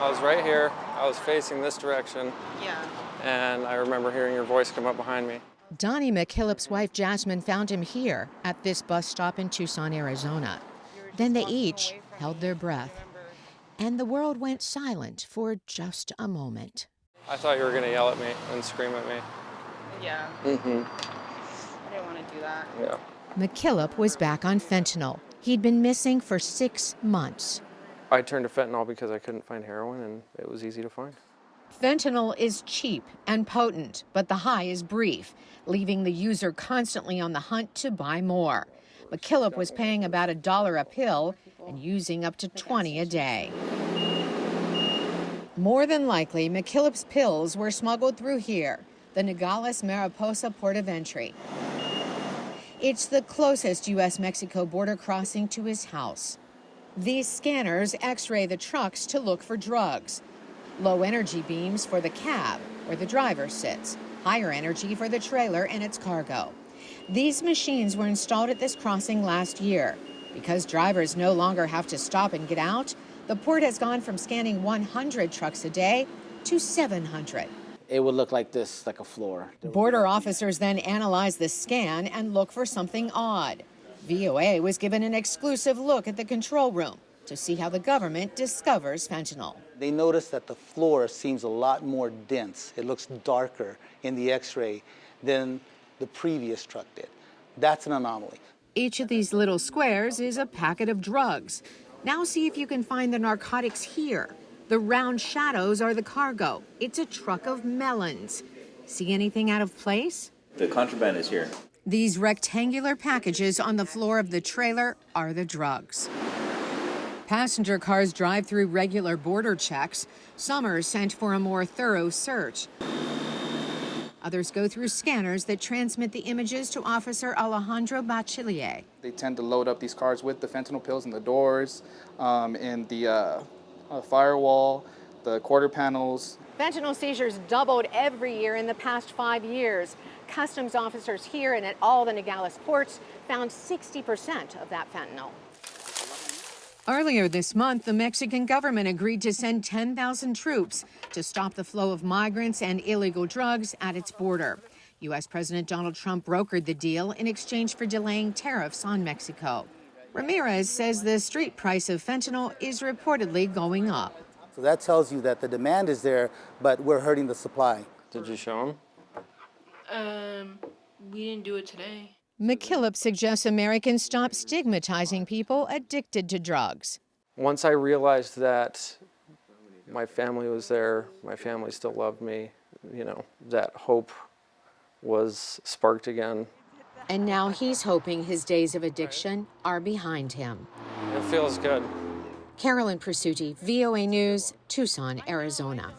I was right here. I was facing this direction. Yeah. And I remember hearing your voice come up behind me. Donnie McKillop's wife, Jasmine, found him here at this bus stop in Tucson, Arizona. Then they each held their breath. And the world went silent for just a moment. I thought you were going to yell at me and scream at me. Yeah. Mm-hmm. I didn't want to do that. Yeah. McKillop was back on fentanyl. He'd been missing for 6 months. I turned to fentanyl because I couldn't find heroin, and it was easy to find. Fentanyl is cheap and potent, but the high is brief, leaving the user constantly on the hunt to buy more. McKillop was paying about $1 a pill and using up to 20 a day. More than likely, McKillop's pills were smuggled through here, the Nogales-Mariposa port of entry. It's the closest U.S.-Mexico border crossing to his house. These scanners x-ray the trucks to look for drugs. Low energy beams for the cab, where the driver sits. Higher energy for the trailer and its cargo. These machines were installed at this crossing last year. Because drivers no longer have to stop and get out, the port has gone from scanning 100 trucks a day to 700. It would look like this, like a floor. Border officers then analyze the scan and look for something odd. VOA was given an exclusive look at the control room to see how the government discovers fentanyl. They noticed that the floor seems a lot more dense. It looks darker in the x-ray than the previous truck did. That's an anomaly. Each of these little squares is a packet of drugs. Now see if you can find the narcotics here. The round shadows are the cargo. It's a truck of melons. See anything out of place? The contraband is here. These rectangular packages on the floor of the trailer are the drugs. Passenger cars drive through regular border checks. Some are sent for a more thorough search. Others go through scanners that transmit the images to Officer Alejandro Bachillier. They tend to load up these cars with the fentanyl pills in the doors, in the firewall, the quarter panels. Fentanyl seizures doubled every year in the past 5 years. Customs officers here and at all the Nogales ports found 60% of that fentanyl. Earlier this month, the Mexican government agreed to send 10,000 troops to stop the flow of migrants and illegal drugs at its border. U.S. President Donald Trump brokered the deal in exchange for delaying tariffs on Mexico. Ramirez says the street price of fentanyl is reportedly going up. So that tells you that the demand is there, but we're hurting the supply. Did you show him? We didn't do it today. McKillop suggests Americans stop stigmatizing people addicted to drugs. Once I realized that my family was there, my family still loved me, that hope was sparked again. And now he's hoping his days of addiction are behind him. It feels good. Carolyn Presutti, VOA News, Tucson, Arizona.